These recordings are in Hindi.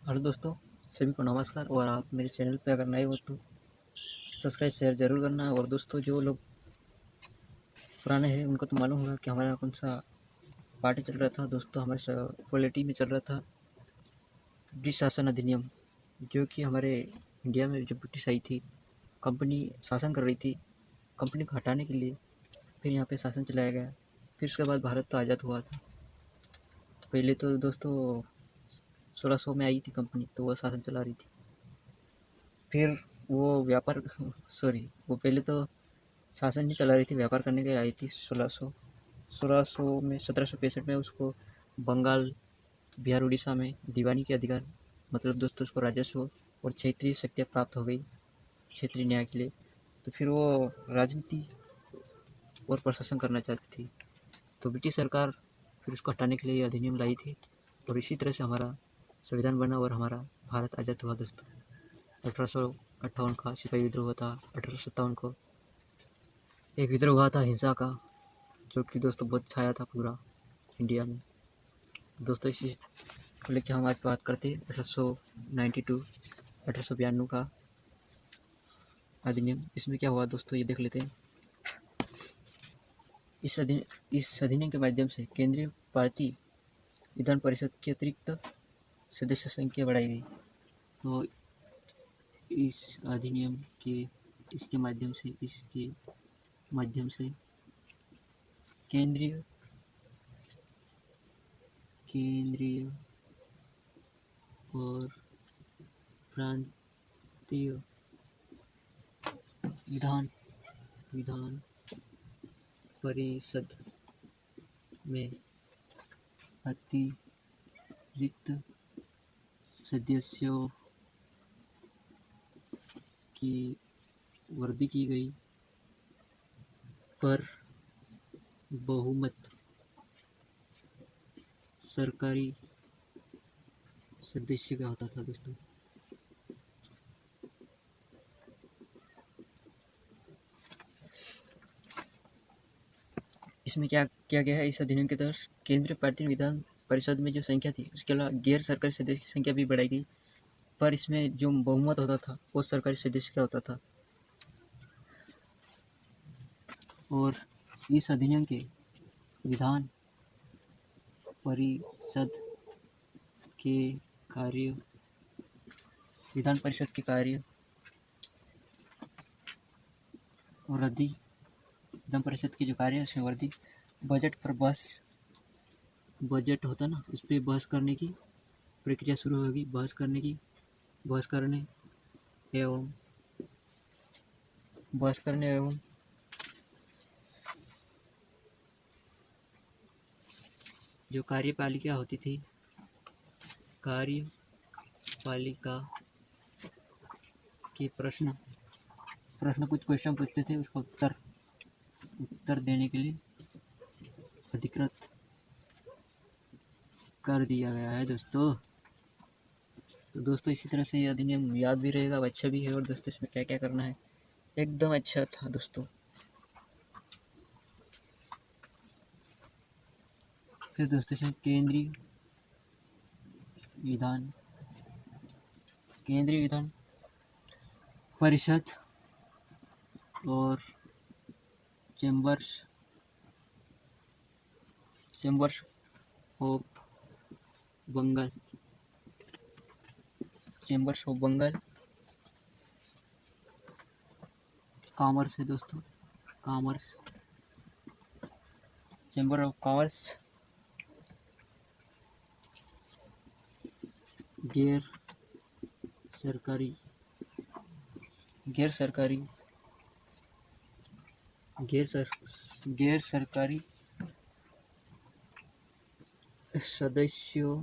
हेलो दोस्तों, सभी को नमस्कार। और आप मेरे चैनल पे अगर नए हो तो सब्सक्राइब शेयर ज़रूर करना। और दोस्तों, जो लोग पुराने हैं उनको तो मालूम होगा कि हमारा कौन सा पार्टी चल रहा था। दोस्तों, हमारे पॉलिटी में चल रहा था ब्रिटिश शासन अधिनियम, जो कि हमारे इंडिया में जब ब्रिटिश आई थी, कंपनी शासन कर रही थी। कंपनी को हटाने के लिए फिर यहाँ पे शासन चलाया गया। फिर उसके बाद भारत तो आज़ाद हुआ था। तो पहले तो दोस्तों 1600 में आई थी कंपनी, तो वो शासन चला रही थी। फिर वो व्यापार सॉरी वो पहले तो शासन नहीं चला रही थी, व्यापार करने के लिए आई थी। 1600 में 1765 में उसको बंगाल, बिहार, उड़ीसा में दीवानी के अधिकार, मतलब दोस्तों उसको राजस्व और क्षेत्रीय शक्तियाँ प्राप्त हो गई क्षेत्रीय न्याय के लिए। तो फिर वो राजनीति और प्रशासन करना चाहती थी, तो ब्रिटिश सरकार फिर उसको हटाने के लिए ये अधिनियम लाई थी। और इसी तरह से हमारा संविधान बना और हमारा भारत आज़ाद हुआ दोस्तों। 1858 का सिपाही विद्रोह था। 1857 को एक विद्रोह हुआ था हिंसा का, जो कि दोस्तों बहुत छाया था पूरा इंडिया में। दोस्तों, इसी को लेकर हम आज बात करते हैं 1892 का अधिनियम। इसमें क्या हुआ दोस्तों, ये देख लेते हैं। इस अधिनियम के माध्यम से केंद्रीय भारतीय विधान परिषद की अतिरिक्त सदस्य संख्या बढ़ाई गई। तो इस अधिनियम के इसके माध्यम से केंद्रीय और प्रांतीय विधान परिषद में अतिरिक्त सदस्यों की वृद्धि की गई, पर बहुमत सरकारी सदस्य का होता था दोस्तों। इसमें क्या किया गया है, इस अधिनियम के तहत केंद्रीय भारतीय विधान परिषद में जो संख्या थी, उसके अलावा गैर सरकारी सदस्य की संख्या भी बढ़ाई गई। पर इसमें जो बहुमत होता था वो सरकारी सदस्य का होता था। और इस अधिनियम के विधान परिषद के कार्य विधान परिषद के कार्य वृद्धि विधान परिषद के जो कार्य है उसमें वृद्धि, बजट पर बजट होता ना, उस पर बहस करने की प्रक्रिया शुरू होगी। बहस करने एवं जो कार्यपालिका होती थी, कार्यपालिका के प्रश्न कुछ क्वेश्चन पूछते थे, उसका उत्तर देने के लिए अधिकृत कर दिया गया है दोस्तों। तो दोस्तों, इसी तरह से ये अधिनियम याद भी रहेगा, अच्छा भी है। और दोस्तों, इसमें क्या क्या करना है, एकदम अच्छा था दोस्तों। फिर दोस्तों, इसमें केंद्रीय विधान परिषद और चेंबर्स ऑफ बंगाल कॉमर्स है दोस्तों। चेंबर ऑफ कॉमर्स गैर सरकारी सदस्यों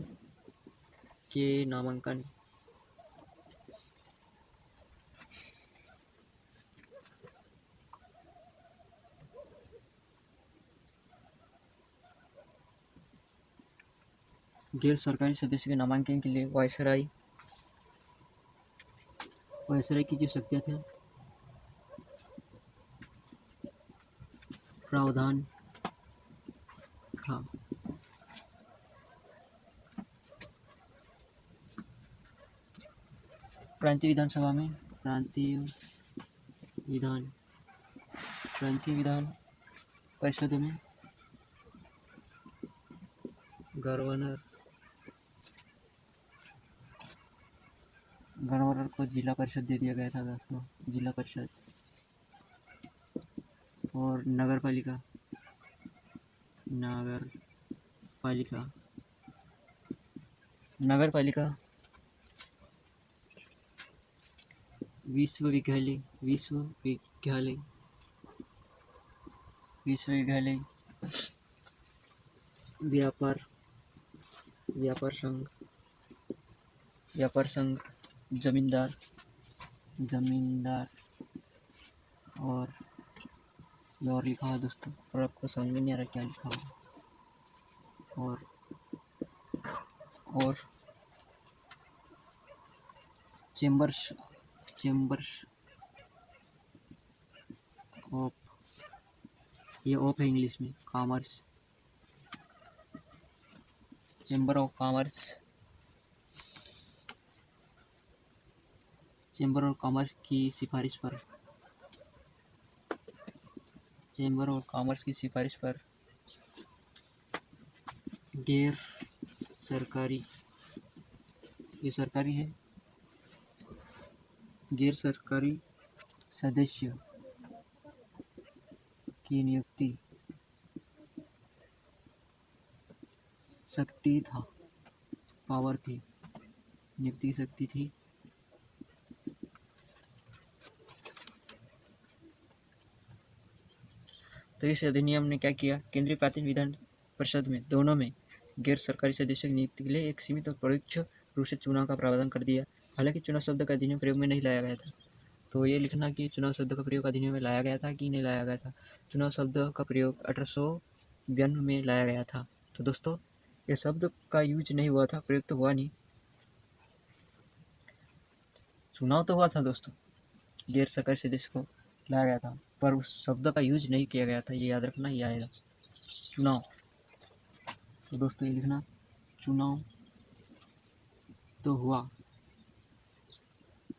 के नामांकन। गैर सरकारी सदस्य के नामांकन के लिए वायसराय की जो शक्तियाँ थे, प्रावधान था। प्रांतीय विधानसभा में प्रांतीय विधान परिषद में गवर्नर को जिला परिषद दे दिया गया था दोस्तों, जिला परिषद। और नगर पालिका विश्वविद्यालय व्यापार संघ जमींदार और लिखा है दोस्तों, और आपको समझ में नहीं आ रहा क्या लिखा हुआ। और चेम्बर्स ऑफ, ये ऑफ है इंग्लिश में, कॉमर्स, चेम्बर ऑफ कॉमर्स की सिफारिश पर गैर सरकारी, ये सरकारी है, गैर सरकारी सदस्य की नियुक्ति शक्ति थी। तो इस अधिनियम ने क्या किया, केंद्रीय प्रांतीय विधान परिषद में दोनों में गैर सरकारी सदस्यों की नियुक्ति के लिए एक सीमित और परोक्ष रूप से चुनाव का प्रावधान कर दिया। हालांकि चुनाव शब्द का अधिनियम प्रयोग में नहीं लाया गया था। तो ये लिखना कि चुनाव शब्द का प्रयोग अधिनियम में लाया गया था कि नहीं लाया गया था। चुनाव शब्द का प्रयोग 1892 में लाया गया था। तो दोस्तों ये शब्द का यूज नहीं हुआ था, प्रयोग तो हुआ नहीं, चुनाव तो हुआ था दोस्तों, गैर सरकारी सदस्य को लाया गया था, पर उस शब्द का यूज नहीं किया गया था। ये याद रखना, ये आएगा चुनाव। तो दोस्तों ये लिखना, चुनाव तो हुआ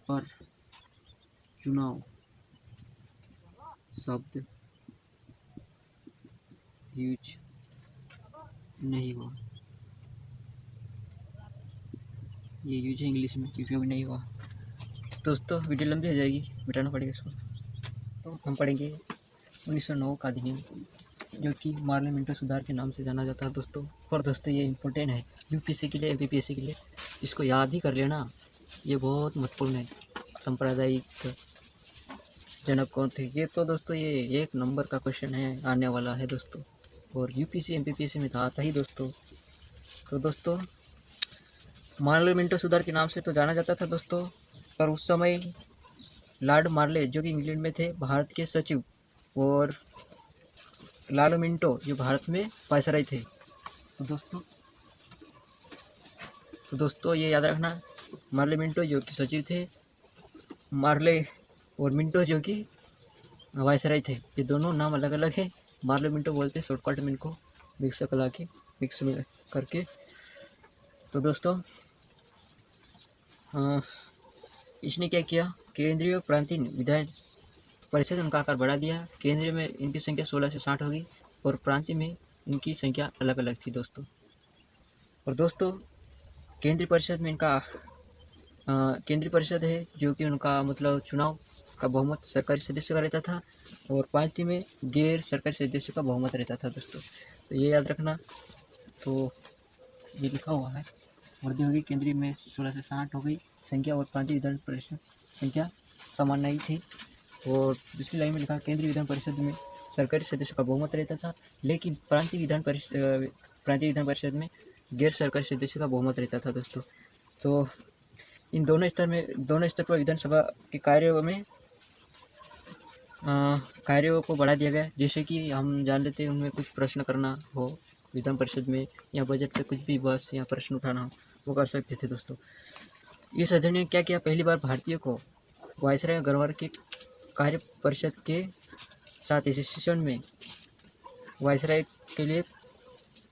पर चुनाव शब्द यूज नहीं हुआ। ये यूज है इंग्लिश में, उपयोग नहीं हुआ। दोस्तों वीडियो लंबी हो जाएगी, मिटाना पड़ेगा इसको। तो हम पढ़ेंगे 1909 का अधिनियम, जो कि मार्ले मिंटो सुधार के नाम से जाना जाता है दोस्तों। और दोस्तों ये इम्पोर्टेंट है यूपीएससी के लिए, एमपीएससी के लिए, इसको याद ही कर लेना, ये बहुत महत्वपूर्ण है। सांप्रदायिक जनक कौन थे, ये तो दोस्तों ये 1 नंबर का क्वेश्चन है, आने वाला है दोस्तों, और यूपीएससी एमपीएससी में था आता ही दोस्तों। तो दोस्तों मार्ले मिंटो सुधार के नाम से तो जाना जाता था दोस्तों, पर उस समय लॉर्ड मार्ले जो कि इंग्लैंड में थे, भारत के सचिव, और लालो मिंटो जो भारत में वायसराय थे। तो दोस्तों ये याद रखना, मार्ले मिंटो जो कि सचिव थे, मार्ले और मिंटो जो कि वायसराय थे, ये दोनों नाम अलग अलग है। मार्ले मिंटो बोलते हैं शॉर्टकट में इनको मिक्स करके। तो दोस्तों इसने क्या किया, केंद्रीय प्रांतीय विधान परिषद उनका आकार बढ़ा दिया। केंद्रीय में इनकी संख्या 16 से 60 होगी और प्रांतीय में इनकी संख्या अलग अलग थी दोस्तों। और दोस्तों केंद्रीय परिषद में इनका केंद्रीय परिषद है जो कि उनका मतलब चुनाव का बहुमत सरकारी सदस्य का रहता था, और प्रांतीय में गैर सरकारी सदस्य का बहुमत रहता था दोस्तों। तो ये याद रखना। तो ये लिखा हुआ है, वृद्धि होगी, केंद्रीय में 16 से 60 हो गई संख्या, और प्रांतीय विधान परिषद संख्या समान नहीं थी। और दूसरी लाइन में लिखा, केंद्रीय विधान परिषद में सरकारी सदस्य का बहुमत रहता था, लेकिन प्रांतीय विधान परिषद में गैर सरकारी सदस्य का बहुमत रहता था दोस्तों। तो इन दोनों स्तर पर विधानसभा के कार्यों को बढ़ा दिया गया। जैसे कि हम जान लेते हैं, उनमें कुछ प्रश्न करना हो विधान परिषद में, या बजट पे कुछ भी बस या प्रश्न उठाना हो, वो कर सकते थे दोस्तों। इस अध्ययन ने क्या किया, पहली बार भारतीय को वायसराय गवर्नर के कार्य परिषद के साथ एसोसिएशन में वायसराय के लिए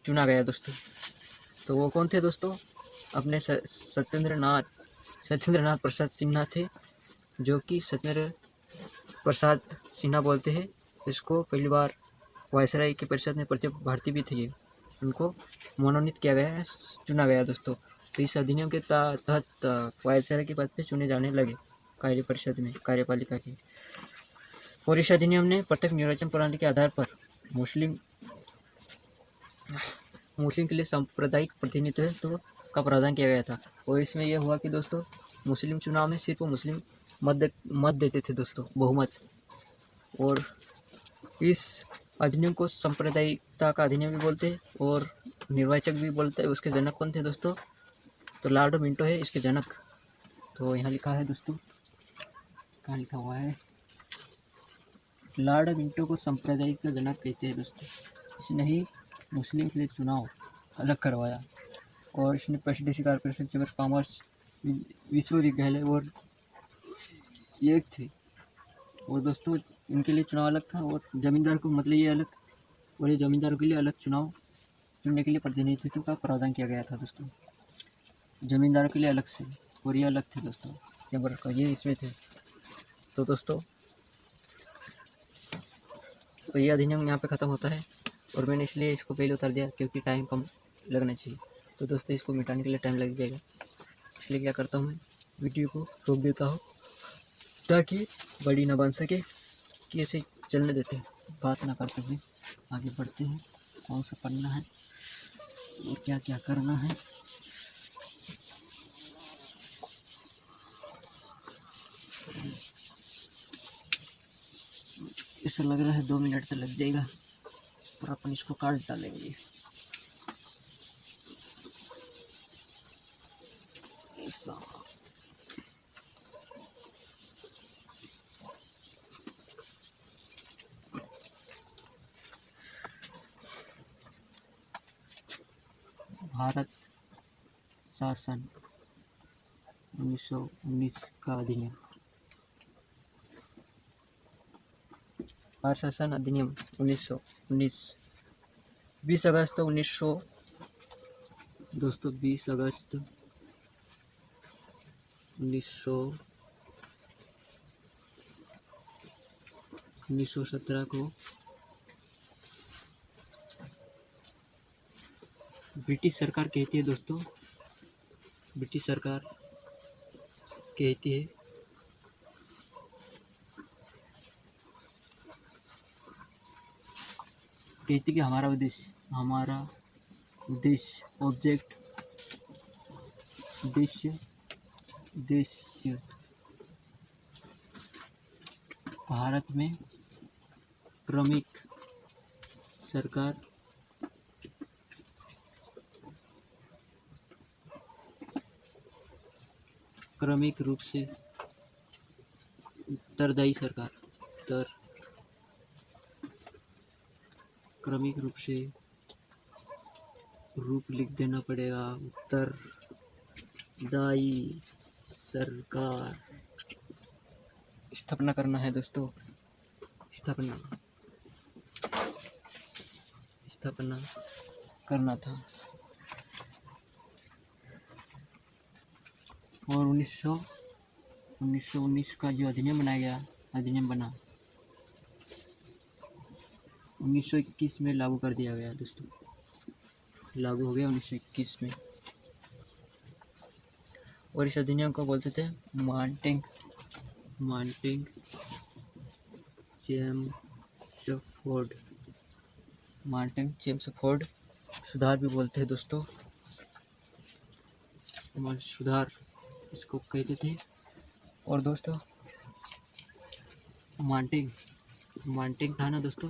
चुना गया दोस्तों। तो वो कौन थे दोस्तों, अपने सत्येंद्रनाथ प्रसाद सिन्हा थे, जो कि सत्येंद्र प्रसाद सिन्हा बोलते हैं। इसको पहली बार वायसराय की परिषद में प्रत्येक भारतीय भी थे, उनको मनोनीत किया गया है, चुना गया दोस्तों। तो इस अधिनियम के तहत वायसराय के पद पे चुने जाने लगे कार्य परिषद में, कार्यपालिका की। और इस अधिनियम ने प्रत्येक निर्वाचन प्रणाली के आधार पर मुस्लिम के लिए सांप्रदायिक प्रतिनिधित्व का प्रावधान किया गया था। और इसमें यह हुआ कि दोस्तों मुस्लिम चुनाव में सिर्फ मुस्लिम मत देते थे दोस्तों, बहुमत। और इस अधिनियम को सांप्रदायिकता का अधिनियम भी बोलते हैं और निर्वाचक भी बोलते हैं। उसके जनक कौन थे दोस्तों? तो लॉर्ड मिंटो है इसके जनक। तो यहाँ लिखा है दोस्तों, कहाँ लिखा हुआ है, लॉर्ड मिंटो को सांप्रदायिक का जनक कहते हैं दोस्तों। इसने ही मुस्लिम के लिए चुनाव अलग करवाया। और इसने presidency corporation chamber of commerce, विश्वविद्यालय और ये थे। और दोस्तों इनके लिए चुनाव अलग था। और जमींदार को मतलब ये अलग, और ये जमींदारों के लिए अलग चुनाव चुनने के लिए प्रतिनिधित्व का प्रावधान किया गया था दोस्तों, जमींदारों के लिए अलग से, और ये अलग थे दोस्तों चैम्बर का, ये इसमें थे। तो दोस्तों तो ये अधिनियम यहाँ पे ख़त्म होता है। और मैंने इसलिए इसको पहले उतार दिया क्योंकि टाइम कम लगना चाहिए। तो दोस्तों इसको मिटाने के लिए टाइम लग जाएगा, इसलिए क्या करता हूँ मैं वीडियो को रोक देता हूँ ताकि बड़ी ना बन सके, कि ऐसे चलने देते हैं, बात ना करते हुए आगे बढ़ते हैं। कौन सा पढ़ना है और क्या क्या करना है। ऐसा लग रहा है 2 मिनट तो लग जाएगा, पर अपन इसको काट डालेंगे। ऐसा भारत शासन 1919 का अधिनियम, भारत शासन अधिनियम 1919, 20 अगस्त 1900 दोस्तों 20 अगस्त 1917 को ब्रिटिश सरकार कहती है दोस्तों, ब्रिटिश सरकार कहती है कि हमारा उद्देश्य भारत में क्रमिक सरकार क्रमिक रूप से उत्तरदायी सरकार क्रमिक रूप से रूप लिख देना पड़ेगा, उत्तरदायी सरकार स्थापना करना है दोस्तों, स्थापना करना था। और 1919 का जो अधिनियम बनाया गया, अधिनियम बना 1921 में लागू कर दिया गया दोस्तों, लागू हो गया 1921 में। और इस अधिनियम को बोलते थे मार्टिन चेम्सफोर्ड सुधार भी बोलते हैं दोस्तों, सुधार इसको कहते थे। और दोस्तों मार्टिन था ना दोस्तों,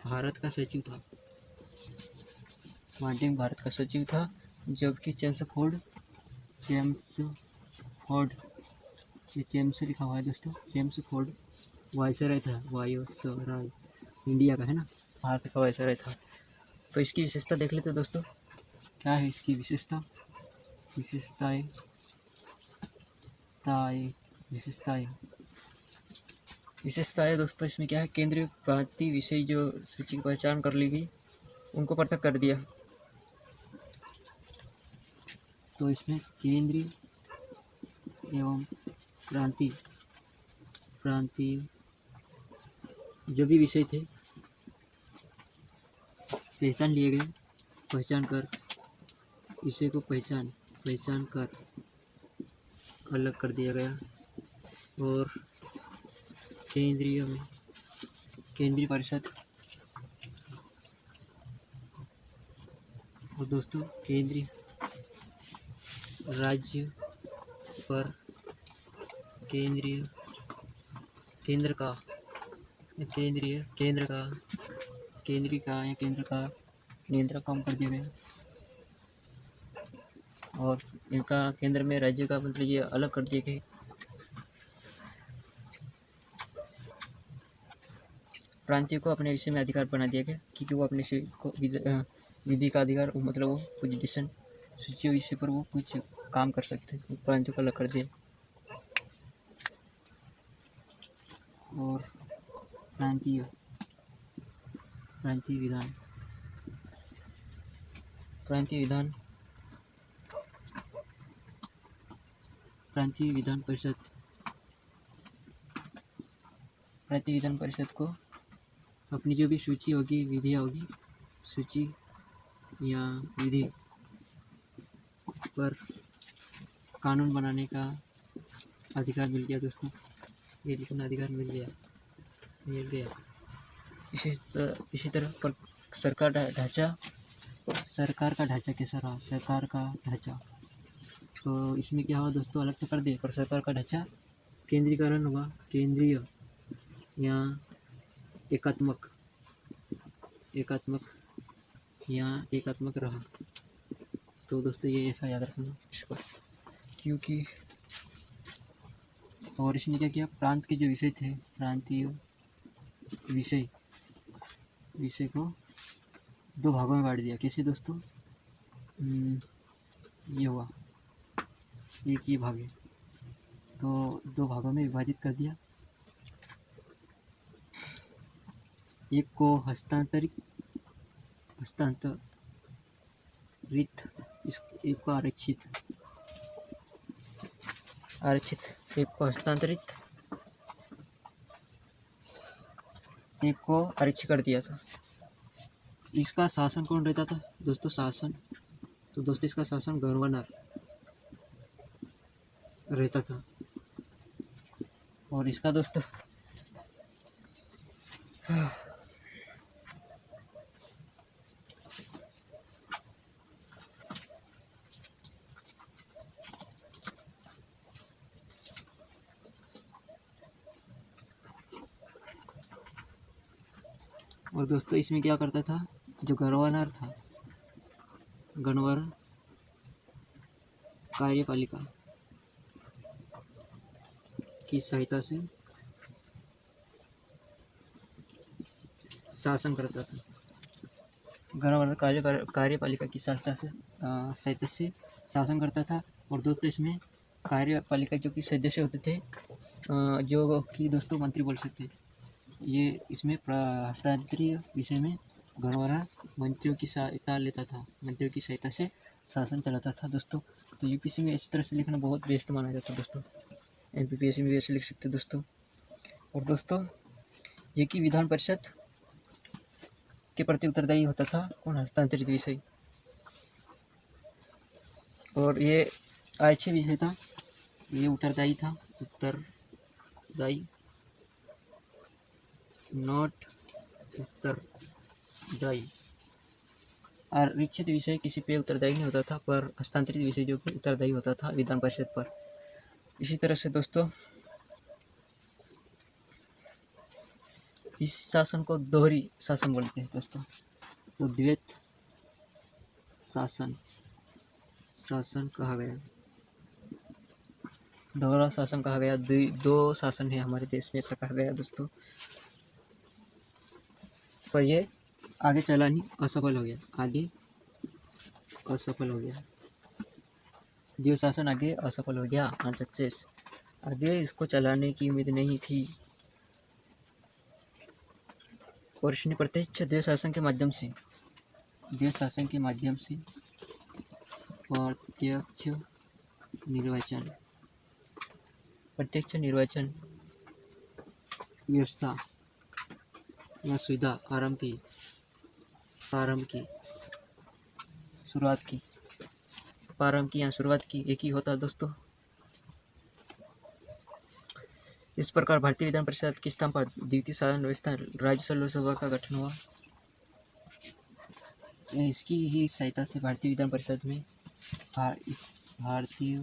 भारत का सचिव था, मार्टिन भारत का सचिव था, जबकि चेम्सफोर्ड ये चेम्स लिखा हुआ है दोस्तों, चेम्सफोर्ड वायसराय था, वायसराय इंडिया का है ना, भारत का वायसराय था। तो इसकी विशेषता देख लेते दोस्तों, क्या है इसकी विशेषताएं दोस्तों। इसमें क्या है, केंद्रीय प्रांतीय विषय जो सूची की पहचान कर ली गई उनको पृथक कर दिया। तो इसमें केंद्रीय एवं प्रांतीय जो भी विषय थे पहचान लिए गए। पहचान कर विषय को पहचान कर अलग कर दिया गया। और केंद्रीय परिषद और दोस्तों केंद्रीय राज्य पर केंद्र का नियंत्रण कम कर दिया गया। और इनका केंद्र में राज्य का मतलब ये अलग कर दिए गए। प्रांतीय को अपने विषय में अधिकार बना दिया गया क्योंकि वो अपने विषय को विधि का अधिकार मतलब वो कुछ डिसीजन सूची विषय पर वो कुछ काम कर सकते हैं। प्रांतीय को अलग कर दिया। और प्रांतीय विधान परिषद को अपनी जो भी सूची होगी विधियाँ होगी सूची या विधि पर कानून बनाने का अधिकार मिल गया दोस्तों। ये लिखना अधिकार मिल गया। इसी तरह पर सरकार का ढांचा कैसा रहा। सरकार का ढांचा तो इसमें क्या हुआ दोस्तों, अलग तो कर दिए पर सरकार का ढांचा केंद्रीकरण हुआ। केंद्रीय या एकात्मक रहा। तो दोस्तों ये ऐसा याद रखना इसको, क्योंकि और इसने क्या किया, प्रांत के जो विषय थे प्रांतीय विषय को दो भागों में बांट दिया। कैसे दोस्तों, ये हुआ एक ये भाग है तो दो भागों में विभाजित कर दिया। एक को हस्तांतरित, एक को आरक्षित, एक को हस्तांतरित, एक को आरक्षित कर दिया था। इसका शासन कौन रहता था दोस्तों, तो दोस्तों इसका शासन गवर्नर रहता था। और इसका दोस्तों और दोस्तों इसमें क्या करता था, जो गवर्नर था, गवर्नर कार्यपालिका की सहायता से शासन करता था। गवर्नर कार्यपालिका की सहायता से शासन करता था। और दोस्तों इसमें कार्यपालिका जो कि सदस्य होते थे, जो कि दोस्तों मंत्री बोल सकते हैं, ये इसमें हस्तांतरीय विषय में गवर्नर मंत्रियों की सहायता लेता था, मंत्रियों की सहायता से शासन चलाता था दोस्तों। तो यूपीएससी में इस तरह से लिखना बहुत बेस्ट माना जाता है दोस्तों। एमपीपीएससी में भी ऐसे लिख सकते हैं दोस्तों। और दोस्तों ये कि विधान परिषद के प्रति उत्तरदायी होता था कौन, हस्तांतरित विषय। और ये आरक्षित विषय था, ये उत्तरदायी था, उत्तरदायी नॉट उत्तरदायी। आरक्षित विषय किसी पे उत्तरदायी नहीं होता था, पर हस्तांतरित विषय जो कि उत्तरदायी होता था विधान परिषद पर। इसी तरह से दोस्तों इस शासन को दोहरी शासन बोलते हैं दोस्तों। तो द्वैत शासन कहा गया, दोहरा शासन कहा गया। दो शासन है हमारे देश में, ऐसा कहा गया दोस्तों। पर ये आगे चला नहीं, असफल हो गया। जो शासन आगे असफल हो गया, अनसक्सेस, आगे इसको चलाने की उम्मीद नहीं थी। और इसने प्रत्यक्ष देश शासन के माध्यम से प्रत्यक्ष निर्वाचन प्रत्यक्ष निर्वाचन व्यवस्था या सुविधा प्रारंभ की या शुरुआत की एक ही होता है दोस्तों। इस प्रकार भारतीय विधान परिषद की स्थापना द्वितीय शासन व्यवस्था राज्यसभा लोकसभा का गठन हुआ। इसकी ही सहायता से भारतीय विधान परिषद में भारतीय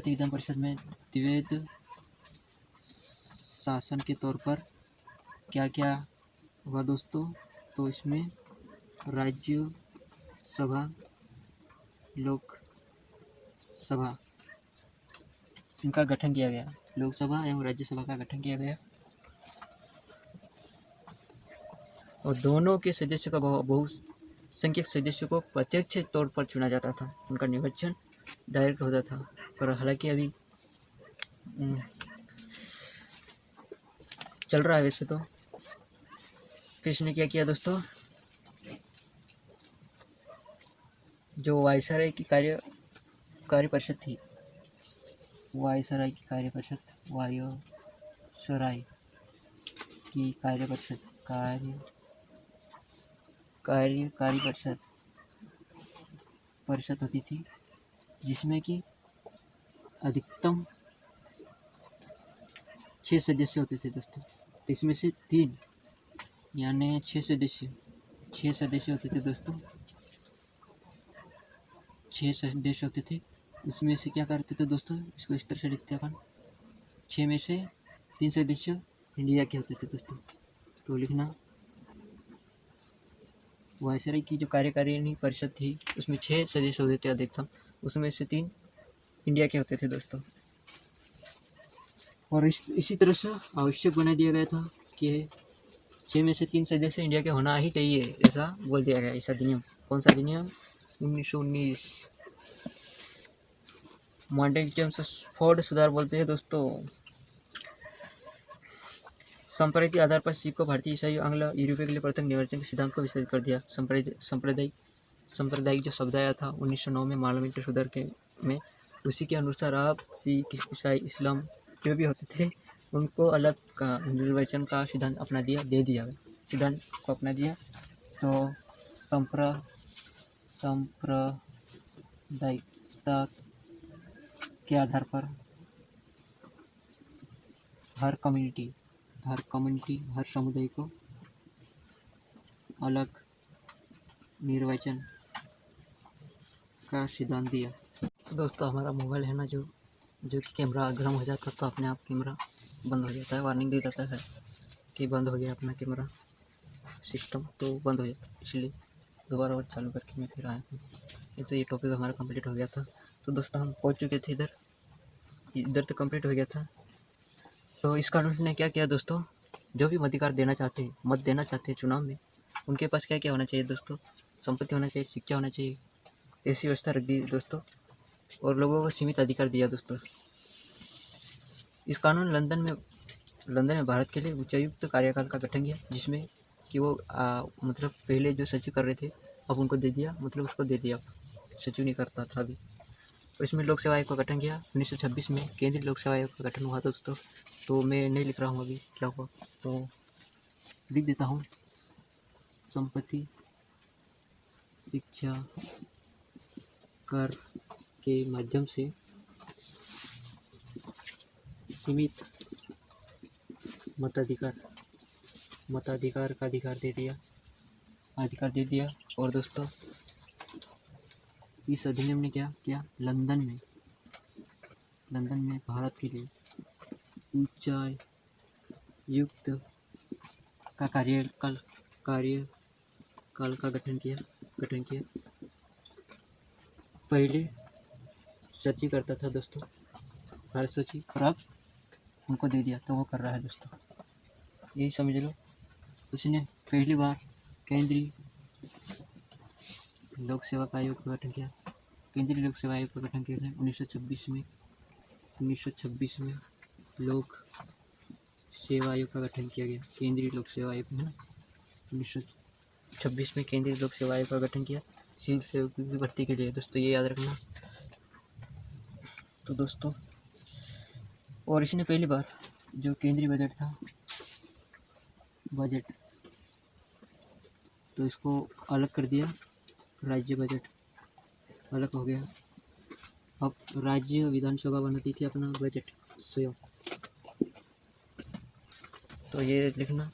विधान परिषद में द्वैध शासन के तौर पर क्या क्या हुआ दोस्तों, तो इसमें राज्यसभा लोकसभा इनका गठन किया गया, लोकसभा एवं राज्यसभा का गठन किया गया और दोनों के सदस्यों का बहुसंख्यक सदस्यों को प्रत्यक्ष तौर पर चुना जाता था। उनका निर्वाचन डायरेक्ट होता था। पर हालांकि अभी चल रहा है वैसे तो। फिर इसने क्या किया दोस्तों, जो वायसराय की कार्य परिषद थी, वायसराय की कार्य परिषद होती थी, जिसमें कि अधिकतम 6 सदस्य होते थे दोस्तों। इसमें से 3 यानी 6 सदस्य होते थे दोस्तों, 6 सदस्य होते थे। इसमें से क्या करते थे दोस्तों, इसको इस तरह से लिखते हैं अपन, 6 में से 3 सदस्य इंडिया के होते थे दोस्तों। तो लिखना, वायसराय की जो कार्यकारिणी परिषद थी उसमें 6 सदस्य होते थे अधिकतम, उसमें से 3 इंडिया के होते थे दोस्तों। और इसी तरह से आवश्यक बना दिया गया था कि 6 में से 3 सदस्य इंडिया के होना ही चाहिए, ऐसा बोल दिया गया। ऐसा अधिनियम, कौन सा अधिनियम, 1919 मॉन्टेग चेम्सफोर्ड सुधार बोलते हैं दोस्तों। सांप्रदायिक आधार पर सिख को भारतीय, ईसाई, आंग्ल, यूरोपीय के लिए पृथक निर्वाचन के सिद्धांत को विस्तारित कर दिया। सांप्रदायिक जो शब्द आया था 1909 में पार्लियामेंट्री सुधार में, उसी के अनुसार आप सिख, ईसाई, इस्लाम जो भी होते थे उनको अलग का निर्वाचन का सिद्धांत अपना दिया, सिद्धांत को अपना दिया। तो सांप्रदायिकता के आधार पर हर कम्युनिटी, हर समुदाय को अलग निर्वाचन का सिद्धांत दिया। दोस्तों हमारा मोबाइल है ना, जो कि कैमरा गर्म हो जाता है तो अपने आप कैमरा बंद हो जाता है, वार्निंग दे देता है कि बंद हो गया अपना कैमरा सिस्टम, तो बंद हो जाता है। इसलिए दोबारा और चालू करके मैं फिर आया हूँ। तो ये टॉपिक हमारा कंप्लीट हो गया था। तो दोस्तों हम पहुँच चुके थे इधर तो कंप्लीट हो गया था। तो इस कानून ने क्या किया दोस्तों, जो भी मताधिकार मत देना चाहते हैं चुनाव में, उनके पास क्या क्या होना चाहिए दोस्तों, संपत्ति होना चाहिए, शिक्षा होना चाहिए, ऐसी व्यवस्था रख दी दोस्तों। और लोगों को सीमित अधिकार दिया दोस्तों। इस कानून लंदन में भारत के लिए उच्चायुक्त कार्यकाल का गठन किया, जिसमें कि वो मतलब पहले जो सचिव कर रहे थे अब उनको दे दिया, मतलब उसको दे दिया, सचिव नहीं करता था अभी। तो इसमें लोक सेवा आयोग का गठन किया। 1926 में केंद्रीय लोक सेवा आयोग का गठन हुआ दोस्तों। तो मैं नहीं लिख रहा हूँ अभी क्या हुआ, तो लिख देता हूँ, संपत्ति, शिक्षा, कर के माध्यम से सीमित मताधिकार का अधिकार दे दिया। और दोस्तों इस अधिनियम ने क्या किया, लंदन में भारत के लिए उच्चायुक्त का कार्यकाल का गठन किया। पहले सचिव करता था दोस्तों, भारत सचिव, और अब उनको दे दिया तो वो कर रहा है दोस्तों, यही समझ लो। उसने पहली बार केंद्रीय लोक सेवा आयोग का गठन किया। केंद्रीय लोक सेवा आयोग का गठन किया 1926 में लोक सेवा आयोग का गठन किया गया, केंद्रीय लोक सेवा आयोग है ना, 1926 में केंद्रीय लोक सेवा आयोग का गठन किया सिविल सेवकों की भर्ती के लिए। दोस्तों ये याद रखना। तो दोस्तों और इसने पहली बार जो केंद्रीय बजट था, बजट, तो इसको अलग कर दिया, राज्य बजट अलग हो गया। अब राज्य विधानसभा बनाती थी अपना बजट स्वयं। तो ये लिखना।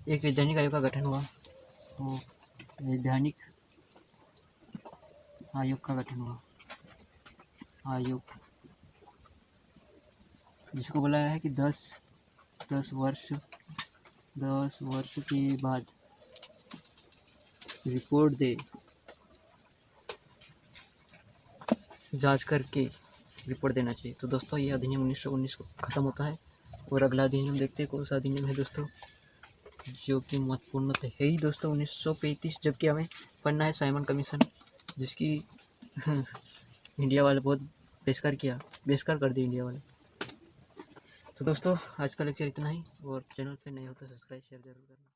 एक वैधानिक आयोग का गठन हुआ, तो वैधानिक आयोग का गठन हुआ, आयोग जिसको बोला है कि 10 वर्ष के बाद रिपोर्ट दे, जांच करके रिपोर्ट देना चाहिए। तो दोस्तों ये अधिनियम 1919 को ख़त्म होता है और अगला अधिनियम देखते हैं कौन सा अधिनियम है दोस्तों, जो कि महत्वपूर्ण तो है ही दोस्तों 1935, जबकि हमें पढ़ना है साइमन कमीशन, जिसकी इंडिया वाले बहुत बहिष्कार कर दिया इंडिया वाले। तो दोस्तों आज का लेक्चर इतना ही, और चैनल पे नए हो तो सब्सक्राइब शेयर जरूर करना।